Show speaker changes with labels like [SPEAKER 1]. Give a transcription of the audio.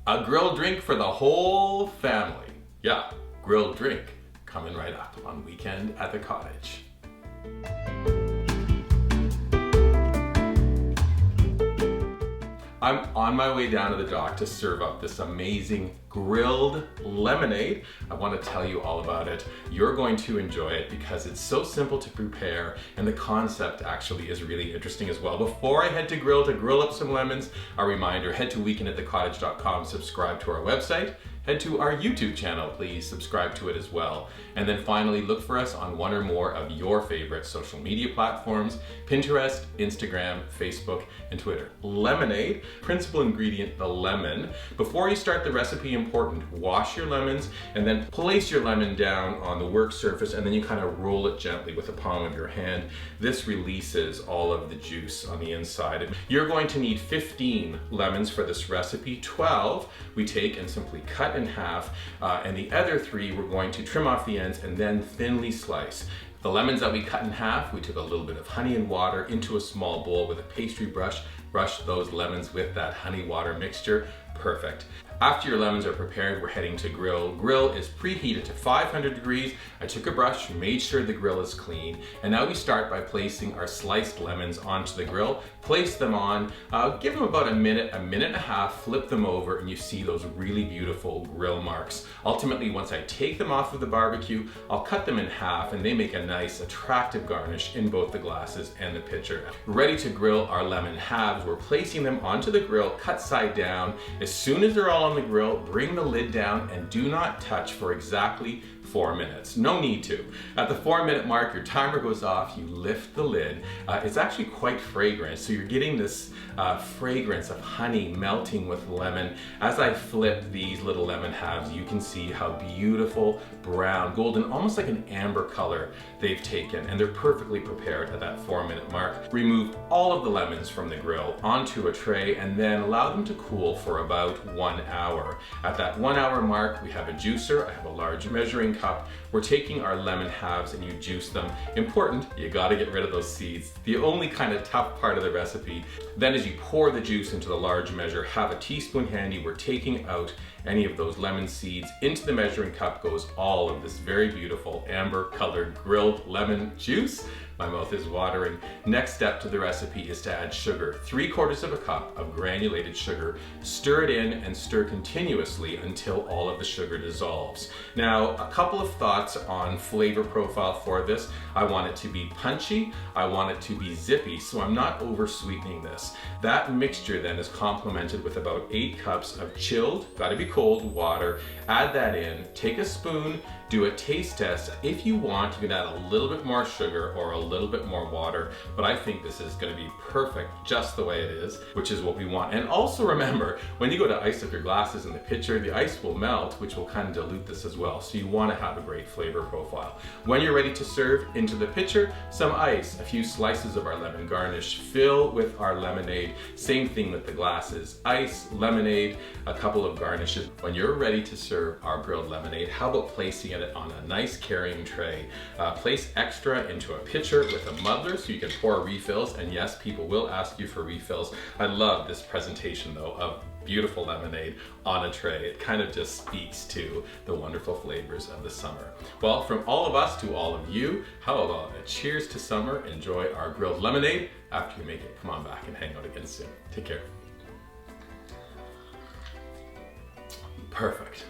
[SPEAKER 1] A grilled drink for the whole family. Yeah, grilled drink coming right up on Weekend at the Cottage. I'm on my way down to the dock to serve up this amazing grilled lemonade. I want to tell you all about it. You're going to enjoy it because it's so simple to prepare, and the concept actually is really interesting as well. Before I head to grill up some lemons, a reminder, head to weekendatthecottage.com, subscribe to our website, head to our YouTube channel, please subscribe to it as well. And then finally, look for us on one or more of your favorite social media platforms, Pinterest, Instagram, Facebook, and Twitter. Lemonade, principal ingredient, the lemon. Before you start the recipe, important, wash your lemons and then place your lemon down on the work surface, and then you kind of roll it gently with the palm of your hand. This releases all of the juice on the inside. You're going to need 15 lemons for this recipe. 12 we take and simply cut in half, and the other 3 we're going to trim off the ends and then thinly slice. The lemons that we cut in half, we took a little bit of honey and water into a small bowl with a pastry brush, brushed those lemons with that honey water mixture. Perfect. After your lemons are prepared, we're heading to grill. Grill is preheated to 500 degrees. I took a brush, made sure the grill is clean, and now we start by placing our sliced lemons onto the grill. Place them on, give them about a minute and a half, flip them over, and you see those really beautiful grill marks. Ultimately, once I take them off of the barbecue, I'll cut them in half, and they make a nice, attractive garnish in both the glasses and the pitcher. We're ready to grill our lemon halves. We're placing them onto the grill, cut side down. As soon as they're all on the grill, bring the lid down and do not touch for exactly 4 minutes. No need to. At the 4-minute mark, your timer goes off, you lift the lid. It's actually quite fragrant, so you're getting this fragrance of honey melting with lemon. As I flip these little lemon halves, you can see how beautiful brown, golden, almost like an amber color they've taken, and they're perfectly prepared at that 4-minute mark. Remove all of the lemons from the grill onto a tray and then allow them to cool for about 1 hour. At that 1 hour mark, we have a juicer. I have a large measuring cup. We're taking our lemon halves and you juice them. Important, you gotta get rid of those seeds. The only kind of tough part of the recipe. Then as you pour the juice into the large measure, have a teaspoon handy. We're taking out any of those lemon seeds. Into the measuring cup goes all of this very beautiful amber colored grilled lemon juice. My mouth is watering. Next step to the recipe is to add sugar. 3/4 of a cup of granulated sugar. Stir it in and stir continuously until all of the sugar dissolves. Now, a couple of thoughts on flavor profile for this. I want it to be punchy. I want it to be zippy, so I'm not over sweetening this. That mixture then is complemented with about 8 cups of chilled, gotta be cold, water. Add that in, take a spoon, do a taste test. If you want, you can add a little bit more sugar or a little bit more water, but I think this is gonna be perfect just the way it is, which is what we want. And also remember, when you go to ice up your glasses in the pitcher, the ice will melt, which will kind of dilute this as well. So you wanna have a great flavor profile. When you're ready to serve, into the pitcher, some ice, a few slices of our lemon garnish, fill with our lemonade. Same thing with the glasses, ice, lemonade, a couple of garnishes. When you're ready to serve our grilled lemonade, how about placing it on a nice carrying tray? Place extra into a pitcher with a muddler so you can pour refills, and yes, people will ask you for refills. I love this presentation though of beautiful lemonade on a tray. It kind of just speaks to the wonderful flavors of the summer. Well, from all of us to all of you, how about a cheers to summer? Enjoy our grilled lemonade. After you make it, come on back and hang out again soon. Take care. Perfect.